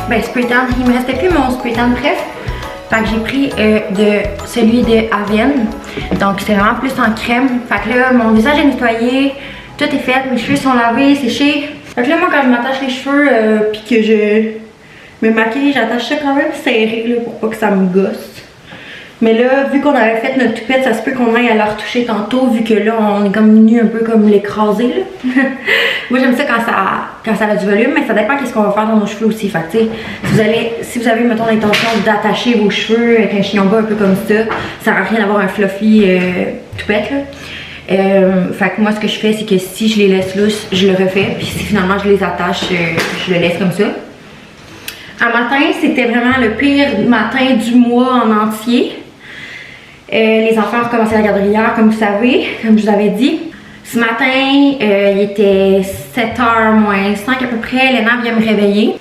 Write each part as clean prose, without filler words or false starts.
ben spray tan, il me restait plus mon spray tan bref. Fait que j'ai pris celui de Avène. Donc c'est vraiment plus en crème. Fait que là, mon visage est nettoyé, tout est fait, mes cheveux sont lavés, séchés. Fait que là, moi quand je m'attache les cheveux puis que je me maquille, j'attache ça quand même serré là, pour pas que ça me gosse. Mais là, vu qu'on avait fait notre toupette, ça se peut qu'on aille à la retoucher tantôt, vu que là, on est comme venu un peu comme l'écraser, là. Moi, j'aime ça quand ça a du volume, mais ça dépend qu'est-ce qu'on va faire dans nos cheveux aussi. Fait que, tu sais, si vous avez, mettons, l'intention d'attacher vos cheveux avec un chignon bas un peu comme ça sert à rien d'avoir un fluffy toupette, là. Fait que moi, ce que je fais, c'est que si je les laisse lousses, je le refais. Puis si finalement je les attache, je le laisse comme ça. Un matin, c'était vraiment le pire matin du mois en entier. Les enfants ont recommencé la garderie hier, comme vous savez, comme je vous avais dit. Ce matin, il était 7h moins 5 à peu près. Léna vient me réveiller.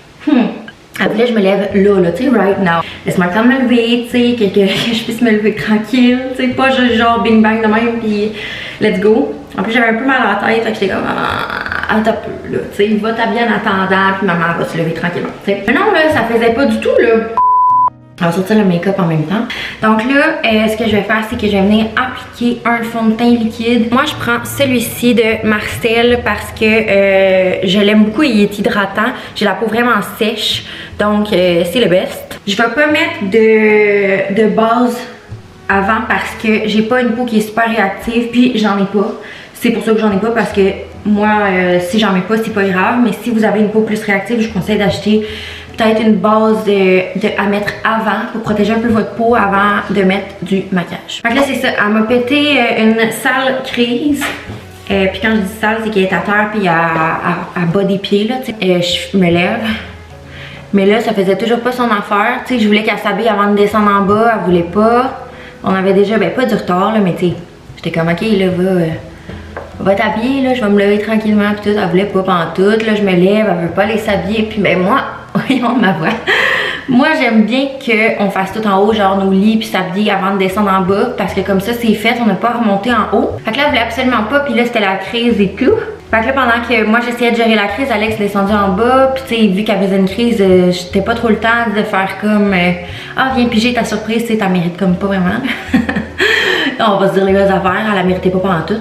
Elle voulait que je me lève là, tu sais, right now. Laisse-moi le temps de me lever, tu sais, que je puisse me lever tranquille, tu sais, pas juste genre bing bang de même, puis let's go. En plus, j'avais un peu mal à la tête, fait que j'étais comme, attends un peu, là, tu sais, va t'habiller en attendant, puis maman va se lever tranquillement, tu sais. Mais non, là, ça faisait pas du tout, là. On va sortir le make-up en même temps. Donc là, ce que je vais faire, c'est que je vais venir appliquer un fond de teint liquide. Moi, je prends celui-ci de Marcel parce que je l'aime beaucoup. Il est hydratant. J'ai la peau vraiment sèche. Donc, c'est le best. Je vais pas mettre de base avant parce que j'ai pas une peau qui est super réactive. Puis, j'en ai pas. C'est pour ça que j'en ai pas parce que moi, si j'en mets pas, c'est pas grave. Mais si vous avez une peau plus réactive, je vous conseille d'acheter peut-être une base à mettre avant pour protéger un peu votre peau avant de mettre du maquillage. Fait que là, c'est ça. Elle m'a pété une sale crise. Puis quand je dis sale, c'est qu'elle est à terre puis à bas des pieds, là, je me lève. Mais là, ça faisait toujours pas son affaire. Tu sais, je voulais qu'elle s'habille avant de descendre en bas. Elle voulait pas. On avait déjà, ben pas du retard, là, mais tu sais, j'étais comme, ok, là, va t'habiller, là, je vais me lever tranquillement, puis tout. Elle voulait pas pantoute, là, je me lève, elle veut pas aller s'habiller, puis ben moi, voyons ma voix. Moi, j'aime bien qu'on fasse tout en haut, genre nos lits, puis s'habiller avant de descendre en bas, parce que comme ça, c'est fait, on n'a pas à remonter en haut. Fait que là, elle voulait absolument pas, puis là, c'était la crise et tout. Fait que là, pendant que moi, j'essayais de gérer la crise, Alex est descendu en bas, puis tu sais, vu qu'elle faisait une crise, j'étais pas trop le temps de faire comme ah, viens piger ta surprise, tu sais, t'as mérites comme pas vraiment. On va se dire les vraies affaires, elle la méritait pas pendant tout.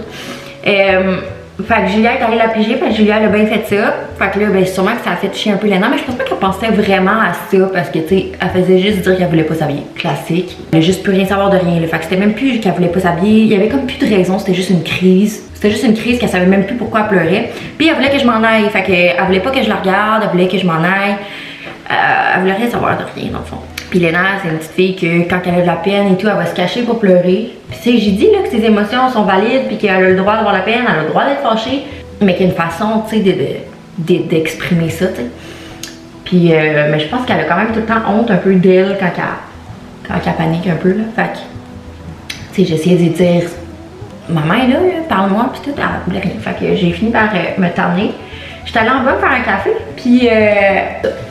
Fait que Julia est allée la piger, fait que Julia elle a bien fait ça. Fait que là, ben sûrement que ça a fait chier un peu Léna, mais je pense pas qu'elle pensait vraiment à ça parce que tu sais, elle faisait juste dire qu'elle voulait pas s'habiller. Classique. Elle a juste plus rien savoir de rien. Là. Fait que c'était même plus qu'elle voulait pas s'habiller. Il y avait comme plus de raison, c'était juste une crise. C'était juste une crise qu'elle savait même plus pourquoi elle pleurait. Puis elle voulait que je m'en aille. Fait que elle voulait pas que je la regarde, elle voulait que je m'en aille. Elle voulait rien savoir de rien dans le fond. Puis Léna, c'est une petite fille que quand elle a de la peine et tout, elle va se cacher pour pleurer. Puis tu sais, j'ai dit là que ses émotions sont valides puis qu'elle a le droit d'avoir la peine, elle a le droit d'être fâchée, mais qu'il y a une façon, tu sais, d'exprimer ça, tu sais. Puis, mais je pense qu'elle a quand même tout le temps honte un peu d'elle quand elle panique un peu, là. Fait que, tu sais, j'essayais de dire, maman est là, parle-moi, puis tout, elle voulait rien. Fait que j'ai fini par me tanner. J'étais allée en bas faire un café, puis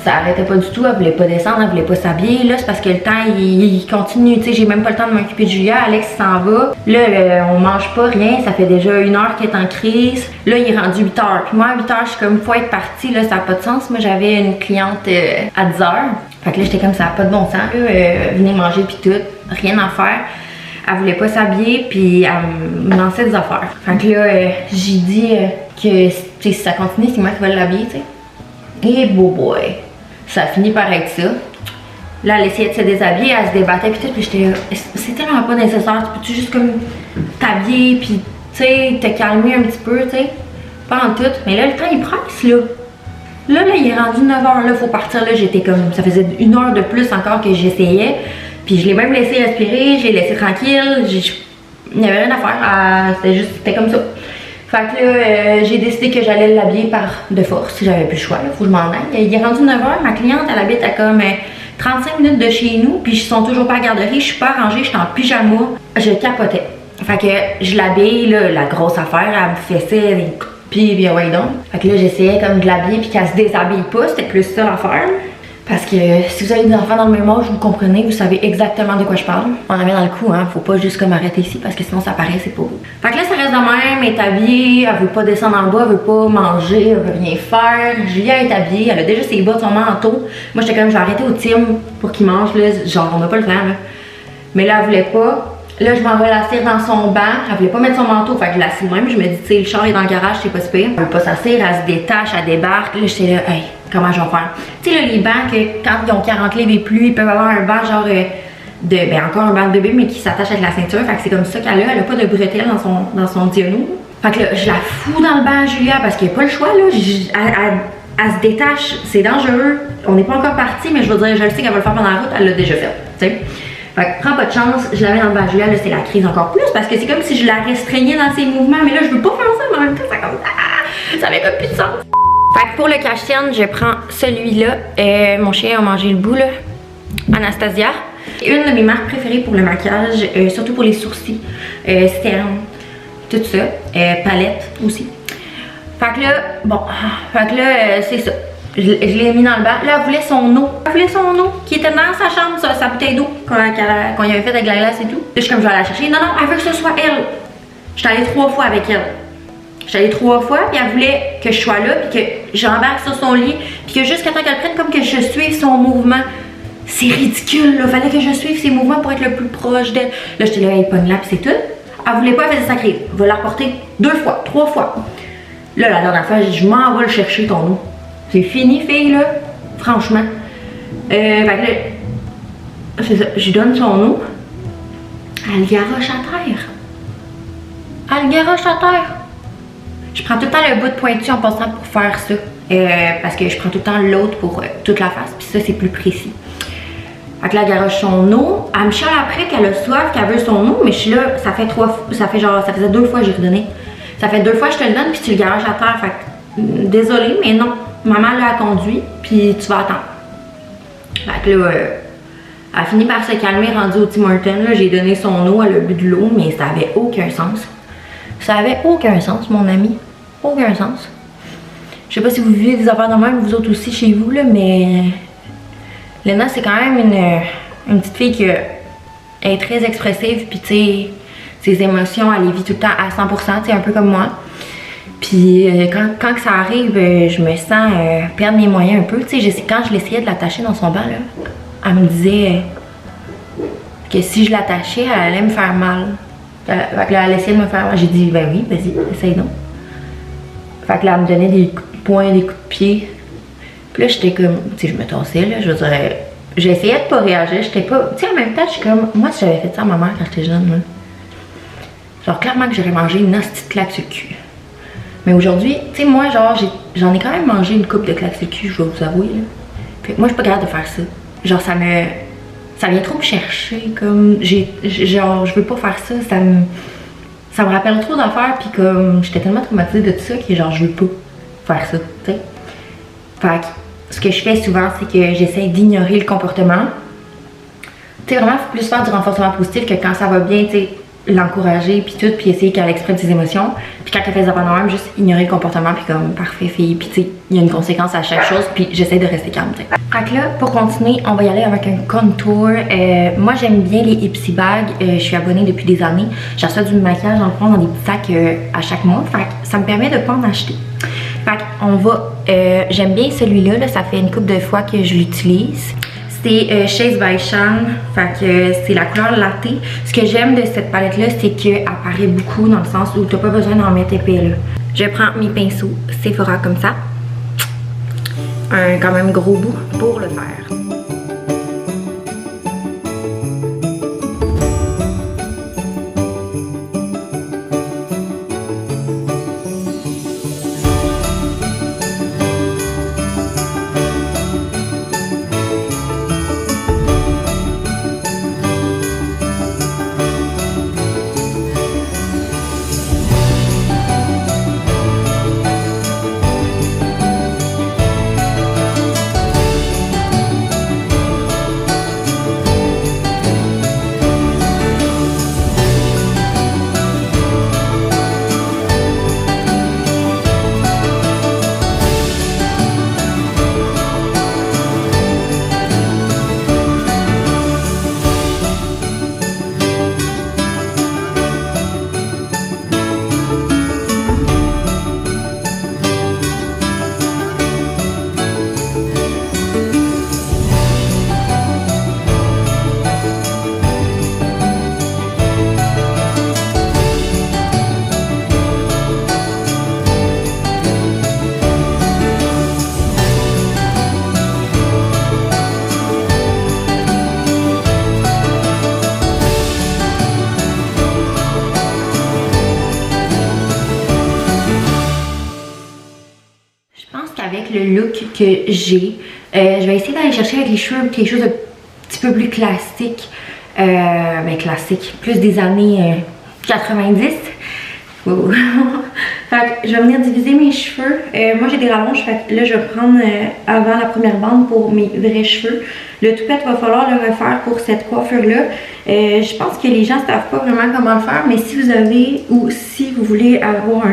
ça arrêtait pas du tout, elle voulait pas descendre, elle voulait pas s'habiller. Là, c'est parce que le temps, il continue, tu sais, j'ai même pas le temps de m'occuper de Julia, Alex s'en va. Là, on mange pas rien, ça fait déjà 1 heure qu'elle est en crise. Là, il est rendu 8 heures. Puis moi, à 8 heures, je suis comme, faut être partie, là, ça a pas de sens. Moi, j'avais une cliente à 10 heures. Fait que là, j'étais comme, ça a pas de bon sens, là, venez manger, puis tout, rien à faire. Elle voulait pas s'habiller, puis elle me lançait des affaires. Fait que là, j'ai dit que si ça continue, c'est moi qui vais l'habiller, tu sais. Et beau boy, ça a fini par être ça. Là, elle essayait de se déshabiller, elle se débattait, puis tout, puis j'étais c'est tellement pas nécessaire, tu peux-tu juste comme t'habiller, puis tu sais, te calmer un petit peu, tu sais. Pas en tout, mais là, le temps, il presse, là. Là, il est rendu 9 h, là, faut partir, là, j'étais comme, ça faisait 1 heure de plus encore que j'essayais. Puis je l'ai même laissé respirer, j'ai laissé tranquille, il n'y avait rien à faire, c'était comme ça. Fait que là, j'ai décidé que j'allais l'habiller par de force, j'avais plus le choix, faut que je m'en aille. Il est rendu 9 h, ma cliente, elle habite à comme 35 minutes de chez nous, puis ils sont toujours pas à la garderie, je suis pas rangée, je suis en pyjama, je capotais. Fait que je l'habille, là, la grosse affaire, elle me fessait des coups de pied, puis ouais donc. Fait que là, j'essayais comme de l'habiller, puis qu'elle se déshabille pas, c'était plus ça l'affaire. Parce que si vous avez des enfants dans le même âge, vous comprenez, vous savez exactement de quoi je parle. On en met dans le coup, hein. Faut pas juste comme arrêter ici parce que sinon ça paraît, c'est pas beau. Fait que là, ça reste de même. est habillée, elle veut pas descendre en bas, elle veut pas manger, elle veut rien faire. Julia est habillée, elle a déjà ses bottes, son manteau. Moi j'étais comme, je vais arrêter au Tim pour qu'il mange, là. Genre on n'a pas le temps là. Mais là elle voulait pas. Là je m'en vais l'asseoir dans son banc, elle voulait pas mettre son manteau, fait que je l'assis même. Je me dis, tu sais, le char est dans le garage, c'est pas si pire. Elle veut pas s'asseoir, elle se détache, elle débarque. Là j'étais là, hey, comment je vais faire? Tu sais là les bancs que quand ils ont 40 livres et plus, ils peuvent avoir un banc genre ben encore un banc de bébé mais qui s'attache avec la ceinture, fait que c'est comme ça qu'elle a pas de bretelles dans son diano. Fait que là je la fous dans le banc Julia parce qu'il n'y a pas le choix là, elle se détache, c'est dangereux, on n'est pas encore parti mais je veux dire, je le sais qu'elle va le faire pendant la route, elle l'a déjà fait, tu sais. Fait que prends pas de chance, je la mets dans le banc Julia, là c'est la crise encore plus parce que c'est comme si je la restreignais dans ses mouvements, mais là je veux pas faire ça, mais en même temps ça comme ça avait pas plus de sens. Fait que pour le cache-tienne, je prends celui-là, mon chien a mangé le bout là, Anastasia. Une de mes marques préférées pour le maquillage, surtout pour les sourcils, Stern, tout ça, palette aussi. Fait que là, bon, c'est ça. Je l'ai mis dans le bac. Là, elle voulait son eau. Elle voulait son eau qui était dans sa chambre, sa bouteille d'eau qu'on y avait fait avec la glace et tout. Là, je suis comme, je vais aller la chercher. Non, non, elle veut que ce soit elle. J'étais allée 3 fois avec elle. J'étais allée 3 fois, puis elle voulait que je sois là, puis que j'embarque sur son lit, puis que jusqu'à temps qu'elle prenne comme que je suive son mouvement. C'est ridicule, là. Fallait que je suive ses mouvements pour être le plus proche d'elle. Là, j'étais là, elle pogne là, puis c'est tout. Elle voulait pas, elle faisait sa crise. Je vais la reporter 2 fois, 3 fois. Là, la dernière fois, je m'en vais le chercher ton eau. C'est fini, fille, là. Franchement. Fait que là, c'est ça. Je lui donne son eau. Elle le garoche à terre. Elle le garoche à terre. Je prends tout le temps le bout de pointu en passant pour faire ça. Parce que je prends tout le temps l'autre pour toute la face. Puis ça, c'est plus précis. Fait que là, elle garoche son eau. Elle me chiale après qu'elle a soif, qu'elle veut son eau. Mais je suis là, ça fait 3 fois. Ça faisait 2 fois que j'ai redonné. Ça fait 2 fois que je te le donne, puis tu le garoches à terre. Fait que, désolée, mais non. Maman l'a conduit, puis tu vas attendre. Fait que là, elle a fini par se calmer, rendue au Tim Hortons. Là, j'ai donné son eau, elle a bu de l'eau, mais ça avait aucun sens. Ça avait aucun sens, mon ami. Aucun sens. Je sais pas si vous vivez des affaires de même, vous autres aussi chez vous, là, mais Léna, c'est quand même une petite fille qui est très expressive, puis tu sais, ses émotions, elle les vit tout le temps à 100%, tu sais, un peu comme moi. Puis quand ça arrive, je me sens perdre mes moyens un peu. Tu sais, quand je l'essayais de l'attacher dans son banc, là, elle me disait que si je l'attachais, elle allait me faire mal. Fait que là, elle essayait de me faire mal. J'ai dit, ben oui, vas-y, essaye donc. Fait que là, elle me donnait des coups de poing, des coups de pied. Puis là, j'étais comme, tu sais, je me tassais, là, je veux dire, j'essayais de pas réagir, j'étais pas, tu sais, en même temps, je suis comme, moi, si j'avais fait ça à ma mère quand j'étais jeune, là, genre, clairement que j'aurais mangé une petite claque sur le cul. Mais aujourd'hui, tu sais, moi, genre, j'en ai quand même mangé une coupe de claques sur le cul, je vais vous avouer, là. Fait que moi, je suis pas capable de faire ça. Genre, ça vient trop me chercher, comme, genre, je veux pas faire ça, ça me rappelle trop d'affaires, puis comme, j'étais tellement traumatisée de tout ça que, genre, je veux pas faire ça, tu sais. Fait que, ce que je fais souvent, c'est que j'essaie d'ignorer le comportement. Tu sais, vraiment, faut plus faire du renforcement positif que quand ça va bien, tu sais, l'encourager, puis tout, puis essayer qu'elle exprime ses émotions. Puis quand elle fait des affaires normales, juste ignorer le comportement, puis comme, parfait, fille. Puis tu sais, il y a une conséquence à chaque chose, puis j'essaie de rester calme, tu sais. Fait que là, pour continuer, on va y aller avec un contour. Moi, j'aime bien les Ipsy Bags. Je suis abonnée depuis des années. J'achète du maquillage, dans le fond, dans des petits sacs à chaque mois. Fait que ça me permet de pas en acheter. Fait qu'on va, j'aime bien celui-là, là, ça fait une couple de fois que je l'utilise. C'est Chase by Shan, fait que c'est la couleur latte. Ce que j'aime de cette palette-là, c'est qu'elle paraît beaucoup dans le sens où t'as pas besoin d'en mettre épais là. Je prends mes pinceaux Sephora comme ça, un quand même gros bout pour le faire. avec le look que j'ai. Je vais essayer d'aller chercher avec les cheveux quelque chose de petit peu plus classique. Ben classique, plus des années 90. Wow. Fait que je vais venir diviser mes cheveux. Moi j'ai des rallonges, fait que là je vais prendre avant la première bande pour mes vrais cheveux. Le toupette va falloir le refaire pour cette coiffure là. Je pense que les gens ne savent pas vraiment comment le faire, mais si vous avez ou si vous voulez avoir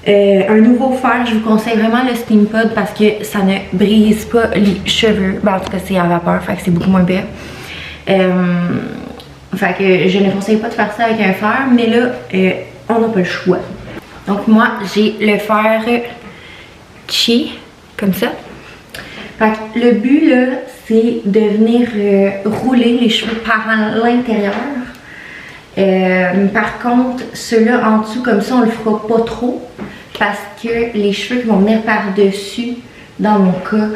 un nouveau fer, je vous conseille vraiment le Steam Pod parce que ça ne brise pas les cheveux. Ben, en tout cas c'est à vapeur, fait que c'est beaucoup moins pire. Fait que je ne conseille pas de faire ça avec un fer, mais là on n'a pas le choix. Donc moi j'ai le fer Chi, comme ça. Fait que le but là c'est de venir rouler les cheveux par l'intérieur. Par contre ceux-là en dessous comme ça on le fera pas trop parce que les cheveux qui vont venir par-dessus, dans mon cas,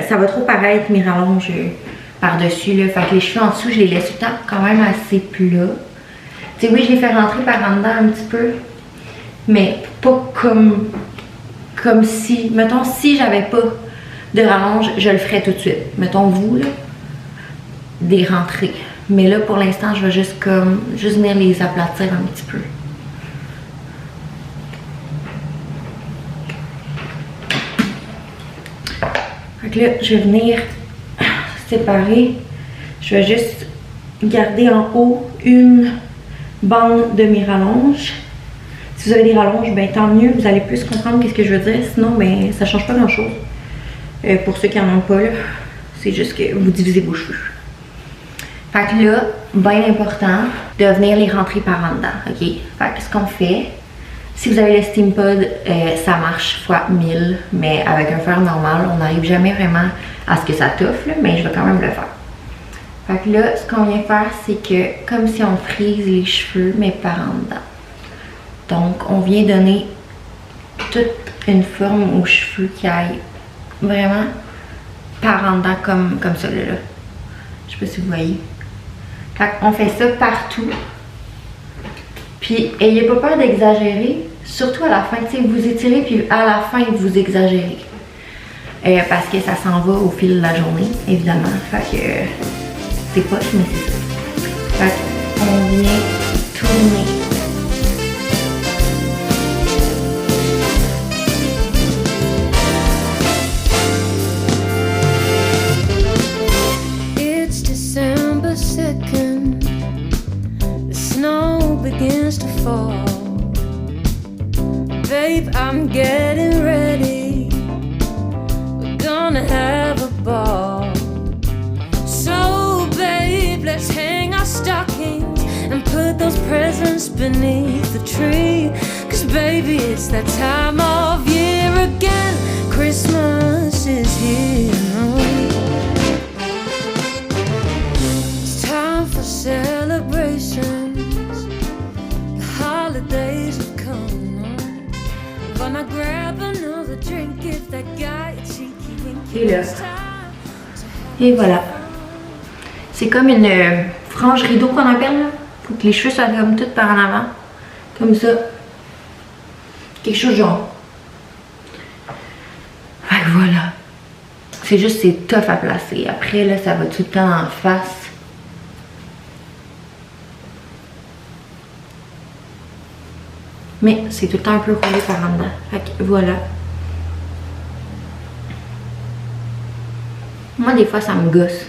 ça va trop paraître mes rallonges par-dessus là. Fait que les cheveux en dessous je les laisse tout le temps quand même assez plats. Tu sais, oui, je les fais rentrer par en dedans un petit peu, mais pas comme si, mettons, si j'avais pas de rallonge, je le ferais tout de suite. Mettons vous, là, des rentrées. Mais là, pour l'instant, je vais juste venir les aplatir un petit peu. Fait que là, je vais venir séparer. Je vais juste garder en haut une bande de mes rallonges. Si vous avez des rallonges, ben tant mieux, vous allez plus comprendre qu'est-ce que je veux dire. Sinon, ben ça change pas grand chose. Pour ceux qui en ont pas, c'est juste que vous divisez vos cheveux. Fait que là, bien important de venir les rentrer par en dedans, ok? Fait que ce qu'on fait, si vous avez le Steam Pod, ça marche fois 1000, mais avec un fer normal, on n'arrive jamais vraiment à ce que ça touffe, là, mais je vais quand même le faire. Fait que là, ce qu'on vient faire, c'est que comme si on frise les cheveux, mais par en dedans. Donc, on vient donner toute une forme aux cheveux qui aillent vraiment par en dedans comme ça, là. Je sais pas si vous voyez. Fait qu'on fait ça partout. Puis, ayez pas peur d'exagérer, surtout à la fin. Tu sais, vous étirez, puis à la fin, vous exagérez. Parce que ça s'en va au fil de la journée, évidemment. Fait que c'est poche, mais c'est ça. Fait qu'on vient tourner. It's December 2nd. The snow begins to fall. Babe, I'm getting ready. We're gonna have a ball. So babe, let's hang our stockings and put those presents beneath the tree. 'Cause baby, it's that time of year again. Christmas is here. It's time for celebrations. The holidays have come. Gonna grab another drink, give that guy a cheeky winky. Et là. Et voilà. C'est comme une frange rideau qu'on appelle, là. Faut que les cheveux soient comme tout par en avant. Comme ça. Quelque chose genre. Fait que voilà. C'est juste, c'est tough à placer. Après, là, ça va tout le temps en face. Mais c'est tout le temps un peu roulé par en dedans. Fait que voilà. Moi, des fois, ça me gosse.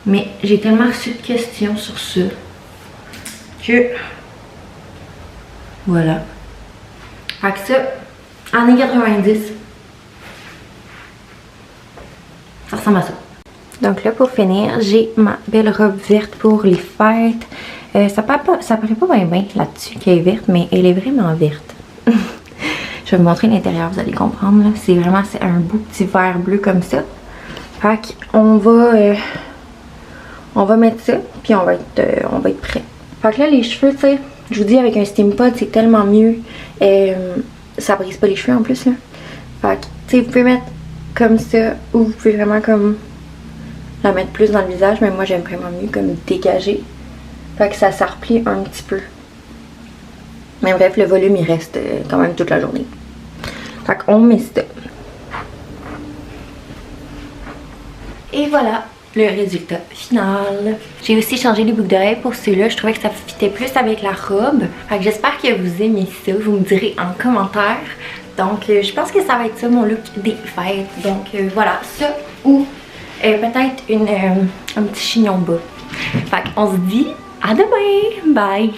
Mais j'ai tellement reçu de questions sur ça que voilà. Fait que ça, années 90, ça ressemble à ça. Donc là, pour finir, j'ai ma belle robe verte pour les fêtes. Ça paraît pas bien là-dessus qu'elle est verte, mais elle est vraiment verte. Je vais vous montrer l'intérieur, vous allez comprendre. C'est vraiment un beau petit vert bleu comme ça. Fait qu'on on va mettre ça, puis on va être prêt. Fait que là, les cheveux, tu sais, je vous dis, avec un Steam Pod, c'est tellement mieux. Ça brise pas les cheveux en plus, là. Fait que, tu sais, vous pouvez mettre comme ça, ou vous pouvez vraiment comme la mettre plus dans le visage, mais moi, j'aime vraiment mieux comme dégager. Fait que ça replie un petit peu. Mais bref, le volume, il reste quand même toute la journée. Fait qu'on met ça. Et voilà le résultat final. J'ai aussi changé les boucles d'oreilles pour ceux-là. Je trouvais que ça fitait plus avec la robe. Fait que j'espère que vous aimez ça. Vous me direz en commentaire. Donc je pense que ça va être ça mon look des fêtes. Donc voilà, ça ou peut-être un petit chignon bas. Fait qu'on se dit à demain. Bye!